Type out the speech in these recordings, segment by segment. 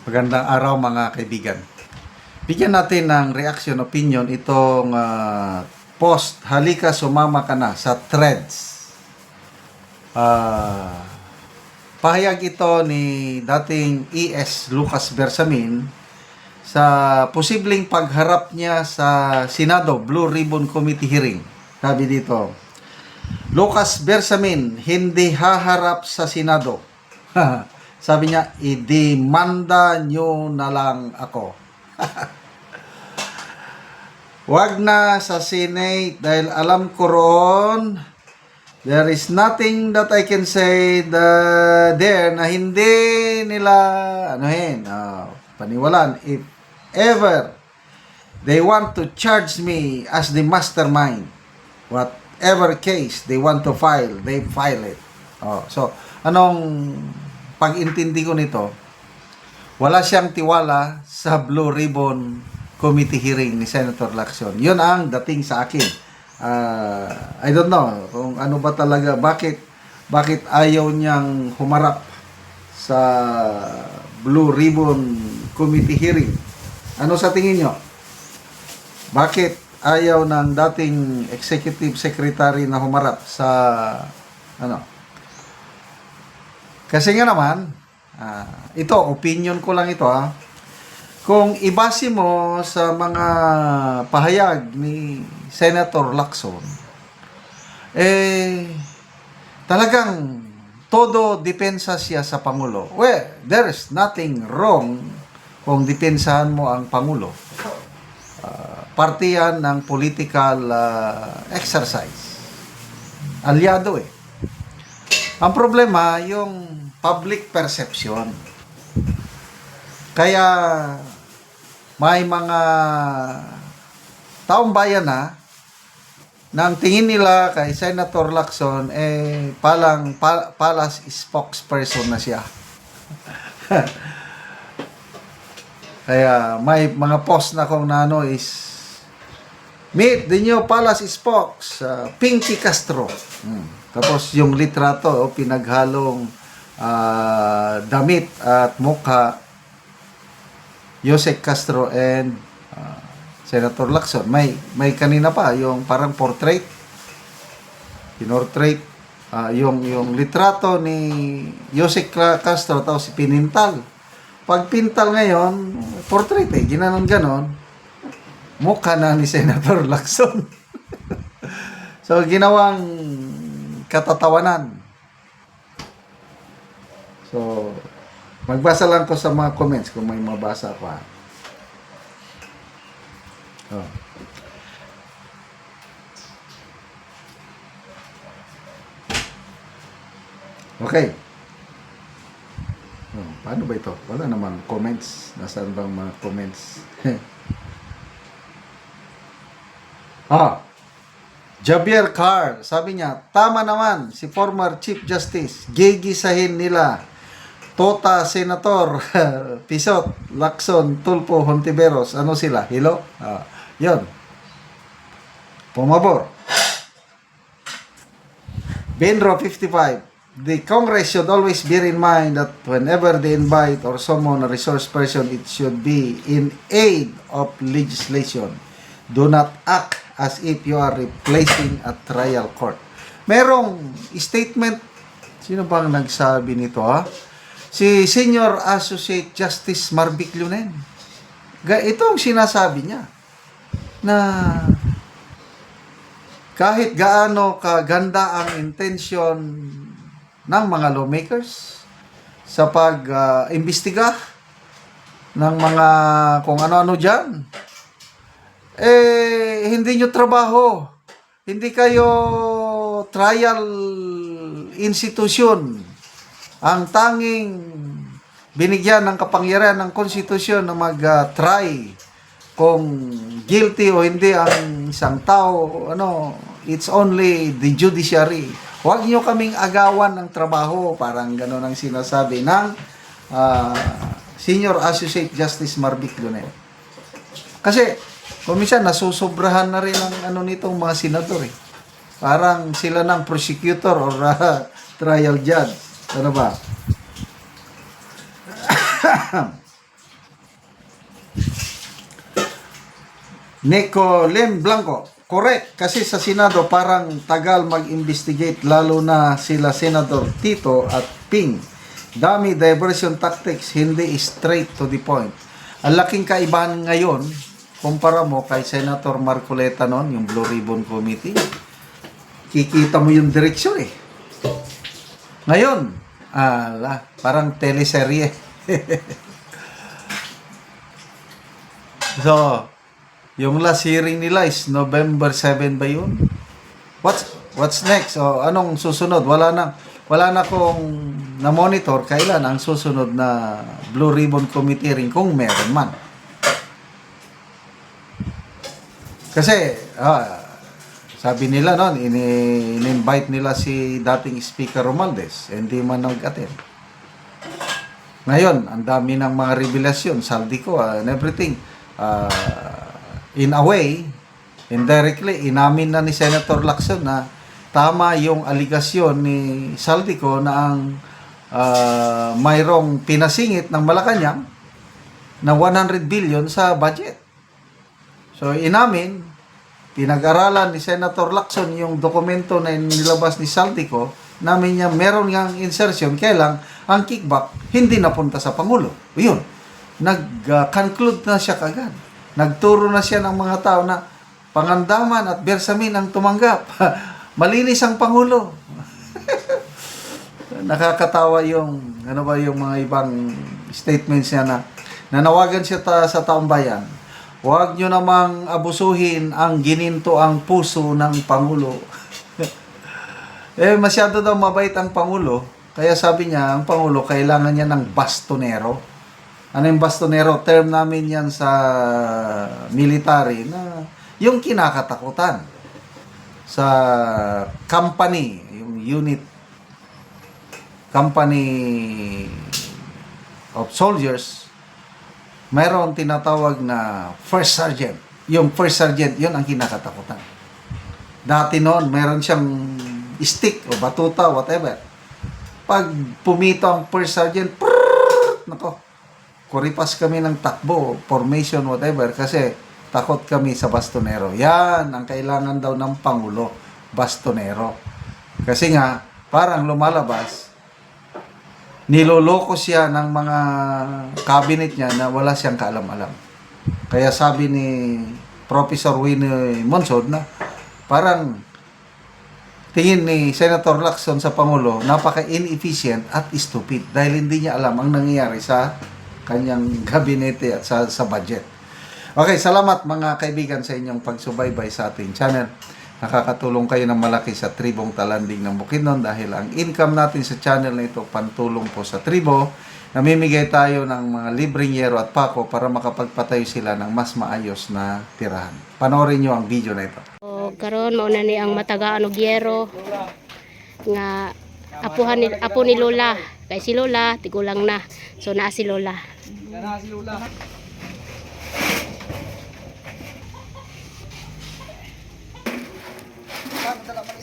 Magandang araw mga kaibigan. Bigyan natin ng reaction opinion itong post, halika sumama ka na sa Threads. Pahayag ito ni dating ES Lucas Bersamin sa posibleng pagharap niya sa Senado Blue Ribbon Committee hearing. Sabi dito, Lucas Bersamin hindi haharap sa Senado. Sabi niya, idemanda nyo na lang ako. Wag na sa Senate dahil alam ko roon, there is nothing that I can say there na hindi nila paniwalaan. If ever they want to charge me as the mastermind, whatever case they want to file, they file it. So, anong pag-intindi ko nito? Wala siyang tiwala sa Blue Ribbon Committee hearing ni Senator Lacson. Yun ang dating sa akin. I don't know kung ano ba talaga, bakit ayaw niyang humarap sa Blue Ribbon Committee hearing. Ano sa tingin nyo? Bakit ayaw ng dating executive secretary na humarap sa Kasi nga naman, ito, opinion ko lang ito Kung ibase mo sa mga pahayag ni Senator Lacson, talagang todo depensa siya sa Pangulo. Well, there is nothing wrong kung depensahan mo ang Pangulo. Parte yan ng political exercise. Aliado Ang problema, yung public perception. Kaya may mga taong bayan nang tingin nila kay Senator Lacson palace spokesperson na siya. Kaya may mga post na kung nano is meet the new palace spokes, Pinky Castro. Tapos yung litrato pinaghalong damit at mukha, Yusek Castro and Senator Lacson. May kanina pa yung parang portrait, pinortrait, yung litrato ni Yusek Castro tapos pinintal. Pag pintal ngayon, portrait ginanon-ganon, mukha na ni Senator Lacson. So ginawang katatawanan. So, magbasa lang ko sa mga comments kung may mabasa pa. Okay. Paano ba ito? Wala namang comments. Nasaan bang mga comments? Javier Carr, sabi niya, tama naman si former Chief Justice. Gigisahin nila Tota, Senator, Pisot, Lacson, Tulfo, Hontiveros. Ano sila? Hilo? Yun. Pumabor. Benro 55. The Congress should always bear in mind that whenever they invite or summon a resource person, it should be in aid of legislation. Do not act as if you are replacing a trial court. Merong statement. Sino bang nagsabi nito Si Senior Associate Justice Marvic Lunen. Ito ang sinasabi niya na kahit gaano kaganda ang intention ng mga lawmakers sa pag-imbestiga ng mga kung ano-ano dyan, hindi nyo trabaho. Hindi kayo trial institution. Ang tanging binigyan ng kapangyarihan ng konstitusyon na mag-try kung guilty o hindi ang isang tao, it's only the judiciary. Huwag nyo kaming agawan ng trabaho, parang gano'n ang sinasabi ng Senior Associate Justice Marvic Lunen. Kasi, kuminsan nasusobrahan na rin ang nitong mga senador Parang sila ng prosecutor or trial judge. Ano ba? Nico Lim Blanco. Correct. Kasi sa Senado parang tagal mag-investigate lalo na sila Senador Tito at Ping. Dami diversion tactics, hindi straight to the point. Ang laking kaibahan ngayon, kumpara mo kay Senator Marcoleta noon, yung Blue Ribbon Committee. Kikita mo yung direksyon eh. Ngayon, parang teleserye. So, yung last hearing nila is November 7 ba yun? What's next? O, anong susunod? Wala na kong na-monitor kailan ang susunod na Blue Ribbon Committee rin kung meron man. Kasi, sabi nila noon, in-invite nila si dating Speaker Romualdez, hindi man nag-attend. Ngayon, ang dami ng mga revelasyon, Saldico and everything. In a way, indirectly, inamin na ni Senator Lacson na tama yung aligasyon ni Saldico na ang mayroong pinasingit ng Malacanang na 100 billion sa budget. So, inamin, pinag-aralan ni Senator Lacson yung dokumento na nilabas ni Saldico, namin niya meron ngang insertion, kailang ang kickback hindi napunta sa Pangulo. Yun. Nag-conclude na siya kagad. Nagturo na siya ng mga tao na Pangandaman at Bersamin ang tumanggap. Malinis ang Pangulo. Nakakatawa yung, yung mga ibang statements niya na nanawagan siya sa taong bayan. Huwag nyo namang abusuhin ang gininto ang puso ng Pangulo. Masyado daw mabait ang Pangulo. Kaya sabi niya, ang Pangulo kailangan niya ng bastonero. Ano yung bastonero? Term namin yan sa military na yung kinakatakutan sa company, yung unit company of soldiers, mayroon tinatawag na first sergeant. Yung first sergeant, yun ang kinakatakutan. Dati noon, meron siyang stick o batuta, whatever. Pag pumito ang first sergeant, kuripas kami ng takbo, formation, whatever, kasi takot kami sa bastonero. Yan ang kailangan daw ng Pangulo, bastonero. Kasi nga, parang lumalabas, niloloko siya ng mga cabinet niya na wala siyang kaalam-alam. Kaya sabi ni Professor Winnie Monsod na parang tingin ni Senator Lacson sa Pangulo, napaka-inefficient at stupid dahil hindi niya alam ang nangyayari sa kanyang gabinete at sa budget. Okay, salamat mga kaibigan sa inyong pagsubaybay sa ating channel. Nakakatulong kayo ng malaki sa tribong Talanding ng Bukidnon dahil ang income natin sa channel na ito pantulong po sa tribo. Namimigay tayo ng mga libreng yero at pako para makapagpatayo sila ng mas maayos na tirahan. Panoorin nyo ang video na ito. Karon mauna ni ang matagaan og yero nga apo ni Lola. Kay si Lola tigulang na. So naa si Lola.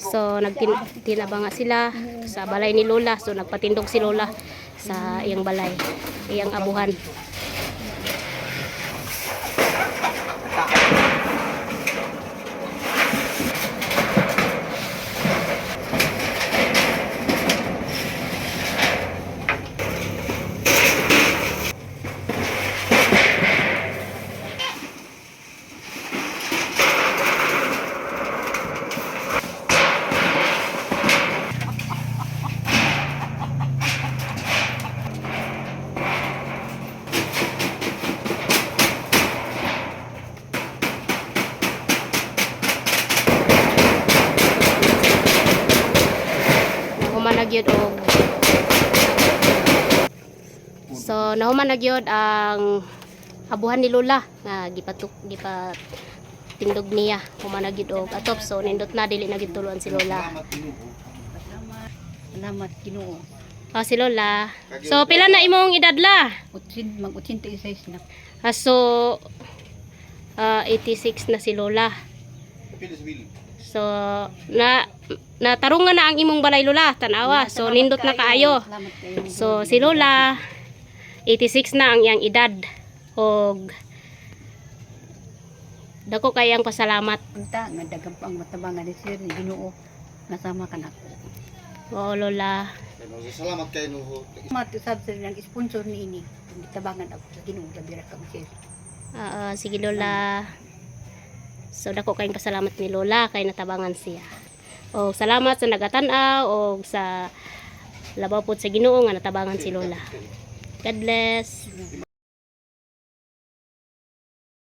So nagtinabanga sila sa balay ni Lola. So nagpatindog si Lola sa iyang balay, iyang abuhan. Nagyod og so nahuman nagyod ang abuhan ni Lola nga gipatindog niya human nagyod og atop so nindot na dili na gituluan si Lola. Salamat Ginoo. Si Lola. So pila na imong edad la? Mag-86 na. So 86 na si Lola. So natarungan na ang imong balay Lola, tanawa. So nindot na kaayo. So si Lola 86 na ang iyang edad og dako kay ang pasalamat. Unta nga daghang pa ang matabangan ni sir ni Ginoo. Nasama ka nako. Oo, Lola. Salamat kay Nuho. Matusab sir ng sponsor ni ini. Tabangan ako sa Ginoo labira ka sir. Sige Lola. So dako kayong pasalamat ni Lola kay natabangan siya. O salamat sa nagatan-aw o sa labaw pod sa Ginoo nga natabangan si Lola. God bless.